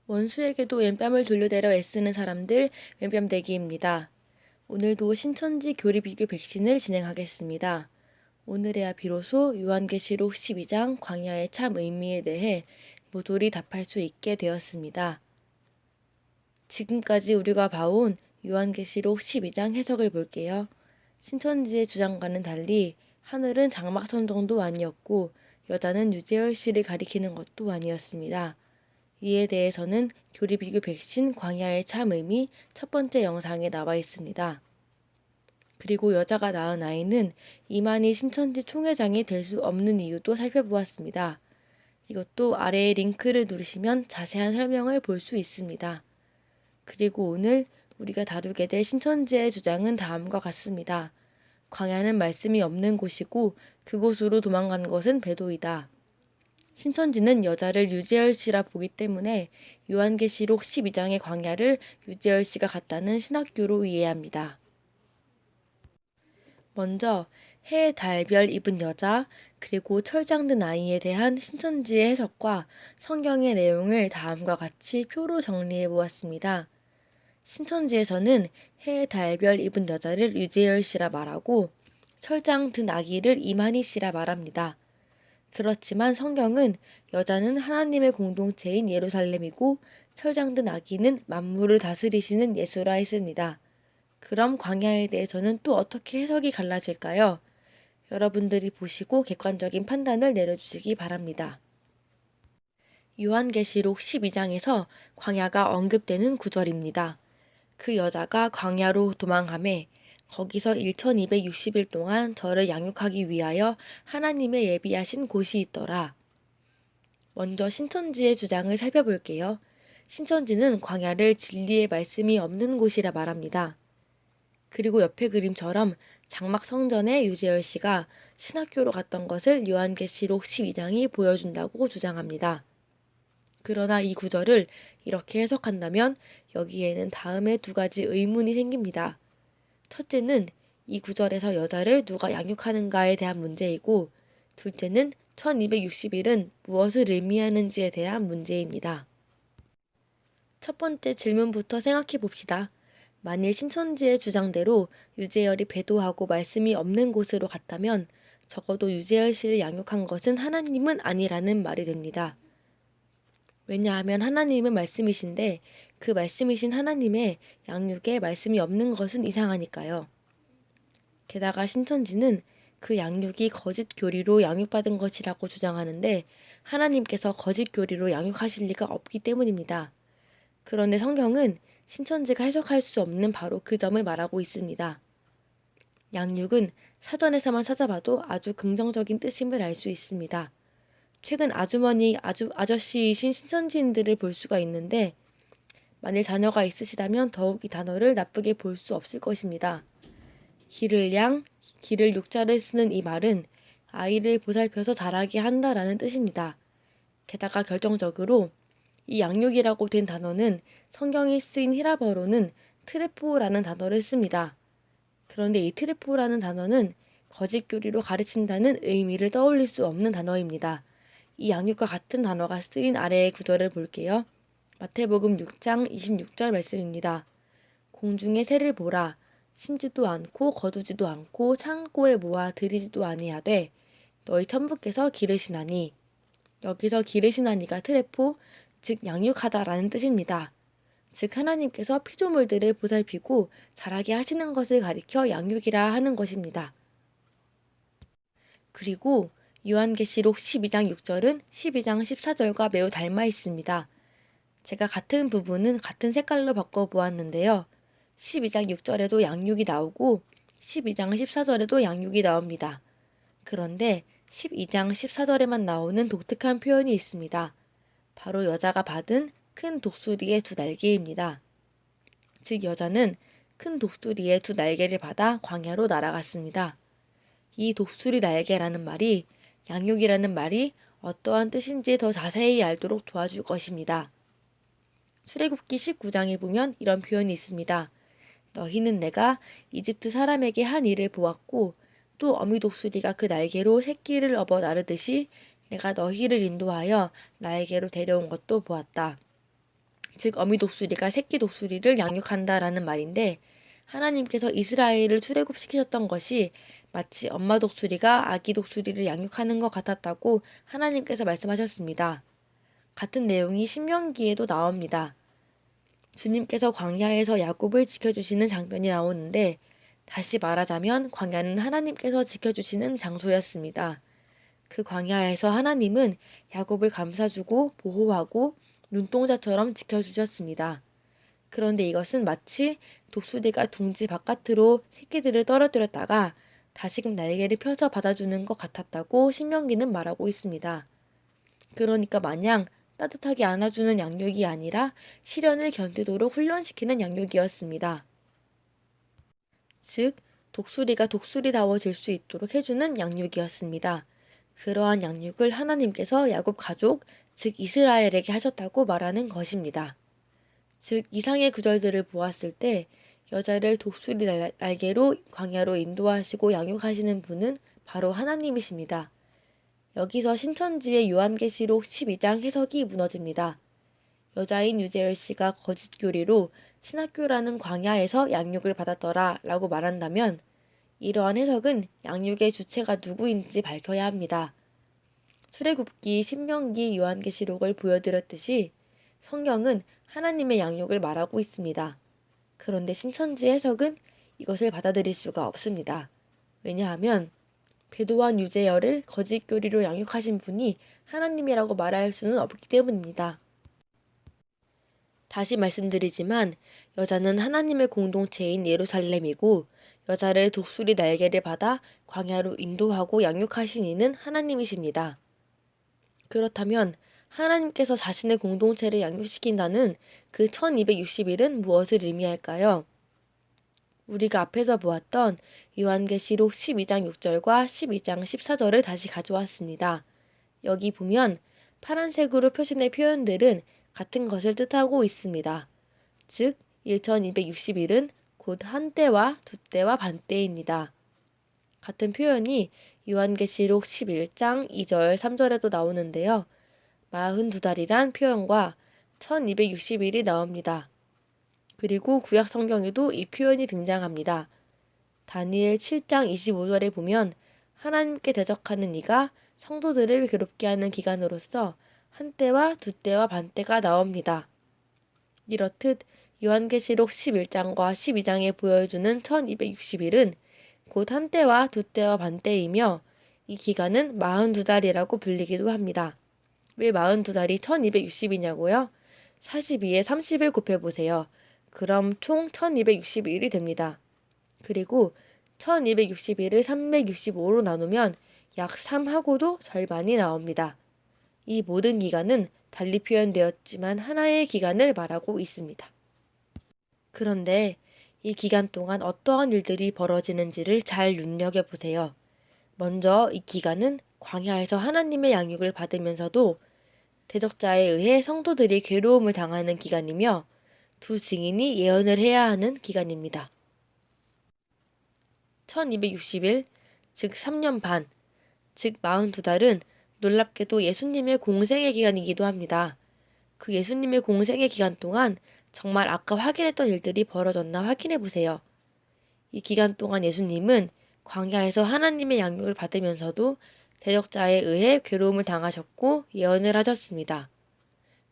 원수에게도 왼뺨을 돌려대려 애쓰는 사람들 왼뺨대기입니다. 오늘도 신천지 교리비교 백신을 진행하겠습니다. 오늘에야 비로소 요한계시록 12장 광야의 참 의미에 대해 모조리 답할 수 있게 되었습니다. 지금까지 우리가 봐온 요한계시록 12장 해석을 볼게요. 신천지의 주장과는 달리 하늘은 장막선정도 아니었고 여자는 유재열 씨를 가리키는 것도 아니었습니다. 이에 대해서는 교리비교 백신 광야의 참 의미 첫 번째 영상에 나와 있습니다. 그리고 여자가 낳은 아이는 이만희 신천지 총회장이 될 수 없는 이유도 살펴보았습니다. 이것도 아래의 링크를 누르시면 자세한 설명을 볼 수 있습니다. 그리고 오늘 우리가 다루게 될 신천지의 주장은 다음과 같습니다. 광야는 말씀이 없는 곳이고 그곳으로 도망간 것은 배도이다. 신천지는 여자를 유재열 씨라 보기 때문에 요한계시록 12장의 광야를 유재열 씨가 갔다는 신학교로 이해합니다. 먼저 해, 달, 별 입은 여자, 그리고 철장든 아이에 대한 신천지의 해석과 성경의 내용을 다음과 같이 표로 정리해 보았습니다. 신천지에서는 해, 달, 별 입은 여자를 유재열 씨라 말하고 철장 든 아기를 이만희 씨라 말합니다. 그렇지만 성경은 여자는 하나님의 공동체인 예루살렘이고 철장 든 아기는 만물을 다스리시는 예수라 했습니다. 그럼 광야에 대해서는 또 어떻게 해석이 갈라질까요? 여러분들이 보시고 객관적인 판단을 내려주시기 바랍니다. 요한계시록 12장에서 광야가 언급되는 구절입니다. 그 여자가 광야로 도망하매 거기서 1260일 동안 저를 양육하기 위하여 하나님의 예비하신 곳이 있더라. 먼저 신천지의 주장을 살펴볼게요. 신천지는 광야를 진리의 말씀이 없는 곳이라 말합니다. 그리고 옆에 그림처럼 장막 성전에 유재열 씨가 신학교로 갔던 것을 요한계시록 12장이 보여준다고 주장합니다. 그러나 이 구절을 이렇게 해석한다면 여기에는 다음에 두 가지 의문이 생깁니다. 첫째는 이 구절에서 여자를 누가 양육하는가에 대한 문제이고, 둘째는 1260일은 무엇을 의미하는지에 대한 문제입니다. 첫 번째 질문부터 생각해 봅시다. 만일 신천지의 주장대로 유재열이 배도하고 말씀이 없는 곳으로 갔다면 적어도 유재열 씨를 양육한 것은 하나님은 아니라는 말이 됩니다. 왜냐하면 하나님은 말씀이신데 그 말씀이신 하나님의 양육에 말씀이 없는 것은 이상하니까요. 게다가 신천지는 그 양육이 거짓 교리로 양육받은 것이라고 주장하는데 하나님께서 거짓 교리로 양육하실 리가 없기 때문입니다. 그런데 성경은 신천지가 해석할 수 없는 바로 그 점을 말하고 있습니다. 양육은 사전에서만 찾아봐도 아주 긍정적인 뜻임을 알 수 있습니다. 최근 아저씨이신 신천지인들을 볼 수가 있는데 만일 자녀가 있으시다면 더욱 이 단어를 나쁘게 볼 수 없을 것입니다. 기를 육자를 쓰는 이 말은 아이를 보살펴서 자라게 한다라는 뜻입니다. 게다가 결정적으로 이 양육이라고 된 단어는 성경에 쓰인 히라버로는 트레포라는 단어를 씁니다. 그런데 이 트레포라는 단어는 거짓 교리로 가르친다는 의미를 떠올릴 수 없는 단어입니다. 이 양육과 같은 단어가 쓰인 아래의 구절을 볼게요. 마태복음 6장 26절 말씀입니다. 공중의 새를 보라. 심지도 않고 거두지도 않고 창고에 모아 들이지도 아니하되 너희 천부께서 기르시나니. 여기서 기르시나니가 트레포, 즉 양육하다라는 뜻입니다. 즉 하나님께서 피조물들을 보살피고 자라게 하시는 것을 가리켜 양육이라 하는 것입니다. 그리고 요한계시록 12장 6절은 12장 14절과 매우 닮아 있습니다. 제가 같은 부분은 같은 색깔로 바꿔보았는데요. 12장 6절에도 양육이 나오고 12장 14절에도 양육이 나옵니다. 그런데 12장 14절에만 나오는 독특한 표현이 있습니다. 바로 여자가 받은 큰 독수리의 두 날개입니다. 즉 여자는 큰 독수리의 두 날개를 받아 광야로 날아갔습니다. 이 독수리 날개라는 말이 양육이라는 말이 어떠한 뜻인지 더 자세히 알도록 도와줄 것입니다. 출애굽기 19장에 보면 이런 표현이 있습니다. 너희는 내가 이집트 사람에게 한 일을 보았고 또 어미 독수리가 그 날개로 새끼를 업어 나르듯이 내가 너희를 인도하여 나에게로 데려온 것도 보았다. 즉 어미 독수리가 새끼 독수리를 양육한다라는 말인데 하나님께서 이스라엘을 출애굽시키셨던 것이 마치 엄마 독수리가 아기 독수리를 양육하는 것 같았다고 하나님께서 말씀하셨습니다. 같은 내용이 신명기에도 나옵니다. 주님께서 광야에서 야곱을 지켜주시는 장면이 나오는데 다시 말하자면 광야는 하나님께서 지켜주시는 장소였습니다. 그 광야에서 하나님은 야곱을 감싸주고 보호하고 눈동자처럼 지켜주셨습니다. 그런데 이것은 마치 독수리가 둥지 바깥으로 새끼들을 떨어뜨렸다가 다시금 날개를 펴서 받아주는 것 같았다고 신명기는 말하고 있습니다. 그러니까 마냥 따뜻하게 안아주는 양육이 아니라 시련을 견디도록 훈련시키는 양육이었습니다. 즉, 독수리가 독수리다워질 수 있도록 해주는 양육이었습니다. 그러한 양육을 하나님께서 야곱 가족, 즉 이스라엘에게 하셨다고 말하는 것입니다. 즉, 이상의 구절들을 보았을 때 여자를 독수리 날개로 광야로 인도하시고 양육하시는 분은 바로 하나님이십니다. 여기서 신천지의 요한계시록 12장 해석이 무너집니다. 여자인 유재열 씨가 거짓 교리로 신학교라는 광야에서 양육을 받았더라 라고 말한다면 이러한 해석은 양육의 주체가 누구인지 밝혀야 합니다. 출애굽기, 신명기, 요한계시록을 보여드렸듯이 성경은 하나님의 양육을 말하고 있습니다. 그런데 신천지 해석은 이것을 받아들일 수가 없습니다. 왜냐하면 배도한 유재열을 거짓 교리로 양육하신 분이 하나님이라고 말할 수는 없기 때문입니다. 다시 말씀드리지만 여자는 하나님의 공동체인 예루살렘이고 여자를 독수리 날개를 받아 광야로 인도하고 양육하신 이는 하나님이십니다. 그렇다면 하나님께서 자신의 공동체를 양육시킨다는 그 1260일은 무엇을 의미할까요? 우리가 앞에서 보았던 요한계시록 12장 6절과 12장 14절을 다시 가져왔습니다. 여기 보면 파란색으로 표시된 표현들은 같은 것을 뜻하고 있습니다. 즉 1260일은 곧 한때와 두때와 반때입니다. 같은 표현이 요한계시록 11장 2절 3절에도 나오는데요. 42달이란 표현과 1260일이 나옵니다. 그리고 구약 성경에도 이 표현이 등장합니다. 다니엘 7장 25절에 보면 하나님께 대적하는 이가 성도들을 괴롭게 하는 기간으로서 한때와 두때와 반때가 나옵니다. 이렇듯 요한계시록 11장과 12장에 보여주는 1260일은 곧 한때와 두때와 반때이며 이 기간은 42달이라고 불리기도 합니다. 왜 42달이 1260이냐고요? 42에 30을 곱해보세요. 그럼 총 1260일이 됩니다. 그리고 1260일을 365로 나누면 약 3하고도 절반이 나옵니다. 이 모든 기간은 달리 표현되었지만 하나의 기간을 말하고 있습니다. 그런데 이 기간 동안 어떠한 일들이 벌어지는지를 잘 눈여겨보세요. 먼저 이 기간은 광야에서 하나님의 양육을 받으면서도 대적자에 의해 성도들이 괴로움을 당하는 기간이며 두 증인이 예언을 해야 하는 기간입니다. 1260일, 즉 3년 반, 즉 42달은 놀랍게도 예수님의 공생의 기간이기도 합니다. 그 예수님의 공생의 기간 동안 정말 아까 확인했던 일들이 벌어졌나 확인해 보세요. 이 기간 동안 예수님은 광야에서 하나님의 양육을 받으면서도 대적자에 의해 괴로움을 당하셨고 예언을 하셨습니다.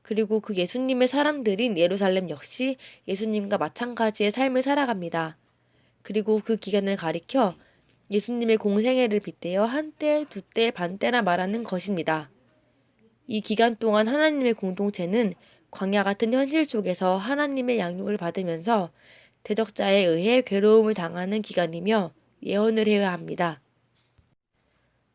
그리고 그 예수님의 사람들인 예루살렘 역시 예수님과 마찬가지의 삶을 살아갑니다. 그리고 그 기간을 가리켜 예수님의 공생애를 빗대어 한때, 두때, 반때나 말하는 것입니다. 이 기간 동안 하나님의 공동체는 광야 같은 현실 속에서 하나님의 양육을 받으면서 대적자에 의해 괴로움을 당하는 기간이며 예언을 해야 합니다.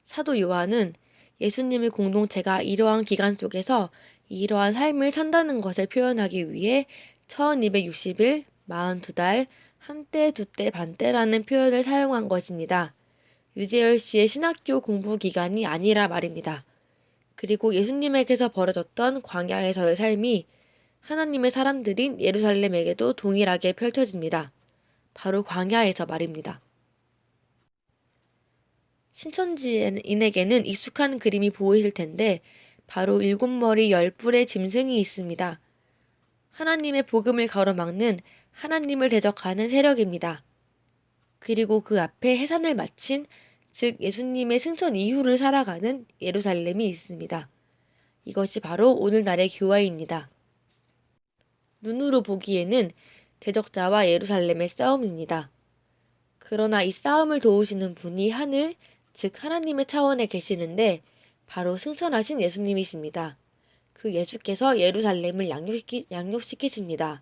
사도 요한은 예수님의 공동체가 이러한 기간 속에서 이러한 삶을 산다는 것을 표현하기 위해 1260일, 42달, 한때, 두때, 반때라는 표현을 사용한 것입니다. 유재열 씨의 신학교 공부 기간이 아니라 말입니다. 그리고 예수님에게서 벌어졌던 광야에서의 삶이 하나님의 사람들인 예루살렘에게도 동일하게 펼쳐집니다. 바로 광야에서 말입니다. 신천지인에게는 익숙한 그림이 보이실 텐데 바로 7머리 10뿔의 짐승이 있습니다. 하나님의 복음을 가로막는 하나님을 대적하는 세력입니다. 그리고 그 앞에 해산을 마친, 즉 예수님의 승천 이후를 살아가는 예루살렘이 있습니다. 이것이 바로 오늘날의 교회입니다. 눈으로 보기에는 대적자와 예루살렘의 싸움입니다. 그러나 이 싸움을 도우시는 분이 하늘, 즉 하나님의 차원에 계시는데 바로 승천하신 예수님이십니다. 그 예수께서 예루살렘을 양육시키십니다.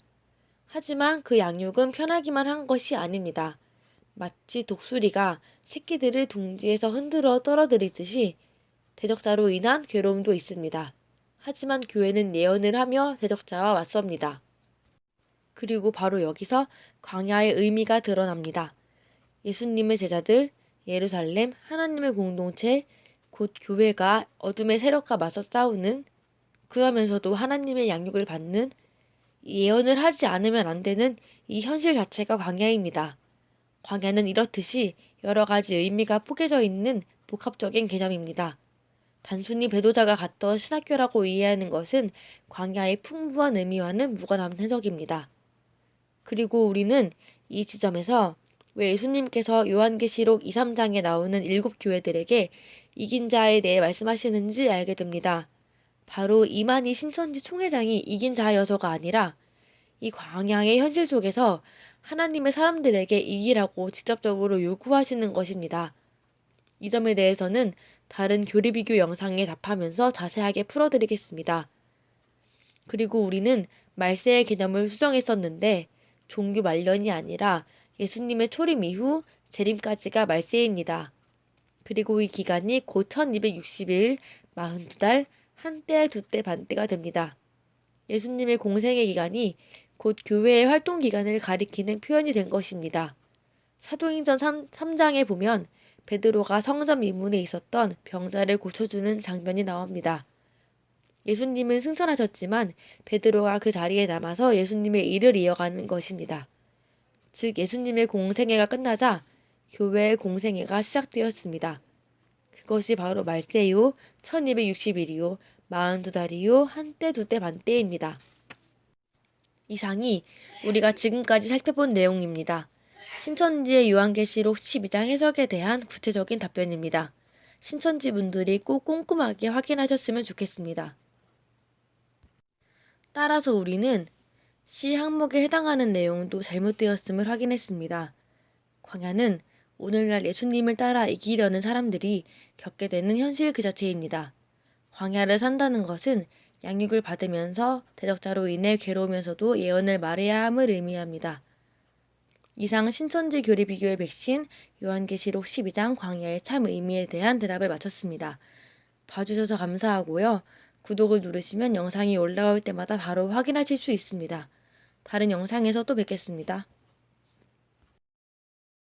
하지만 그 양육은 편하기만 한 것이 아닙니다. 마치 독수리가 새끼들을 둥지에서 흔들어 떨어뜨리듯이 대적자로 인한 괴로움도 있습니다. 하지만 교회는 예언을 하며 대적자와 맞섭니다. 그리고 바로 여기서 광야의 의미가 드러납니다. 예수님의 제자들, 예루살렘, 하나님의 공동체, 곧 교회가 어둠의 세력과 맞서 싸우는, 그러면서도 하나님의 양육을 받는, 예언을 하지 않으면 안 되는 이 현실 자체가 광야입니다. 광야는 이렇듯이 여러 가지 의미가 포개져 있는 복합적인 개념입니다. 단순히 배도자가 갔던 신학교라고 이해하는 것은 광야의 풍부한 의미와는 무관한 해석입니다. 그리고 우리는 이 지점에서 왜 예수님께서 요한계시록 2, 3장에 나오는 7교회들에게 이긴 자에 대해 말씀하시는지 알게 됩니다. 바로 이만희 신천지 총회장이 이긴 자여서가 아니라 이 광야의 현실 속에서 하나님의 사람들에게 이기라고 직접적으로 요구하시는 것입니다. 이 점에 대해서는 다른 교리비교 영상에 답하면서 자세하게 풀어드리겠습니다. 그리고 우리는 말세의 개념을 수정했었는데 종교 말년이 아니라 예수님의 초림 이후 재림까지가 말세입니다. 그리고 이 기간이 곧 1260일, 42달, 한때, 두때, 반때가 됩니다. 예수님의 공생의 기간이 곧 교회의 활동 기간을 가리키는 표현이 된 것입니다. 사도행전 3장에 보면 베드로가 성전 미문에 있었던 병자를 고쳐주는 장면이 나옵니다. 예수님은 승천하셨지만 베드로가 그 자리에 남아서 예수님의 일을 이어가는 것입니다. 즉 예수님의 공생애가 끝나자 교회의 공생애가 시작되었습니다. 그것이 바로 말세요, 1260일이요, 42달이요, 한때, 두때, 반때입니다. 이상이 우리가 지금까지 살펴본 내용입니다. 신천지의 요한계시록 12장 해석에 대한 구체적인 답변입니다. 신천지 분들이 꼭 꼼꼼하게 확인하셨으면 좋겠습니다. 따라서 우리는 C 항목에 해당하는 내용도 잘못되었음을 확인했습니다. 광야는 오늘날 예수님을 따라 이기려는 사람들이 겪게 되는 현실 그 자체입니다. 광야를 산다는 것은 양육을 받으면서 대적자로 인해 괴로우면서도 예언을 말해야 함을 의미합니다. 이상 신천지 교리 비교의 백신 요한계시록 12장 광야의 참 의미에 대한 대답을 마쳤습니다. 봐주셔서 감사하고요. 구독을 누르시면 영상이 올라올 때마다 바로 확인하실 수 있습니다. 다른 영상에서 또 뵙겠습니다.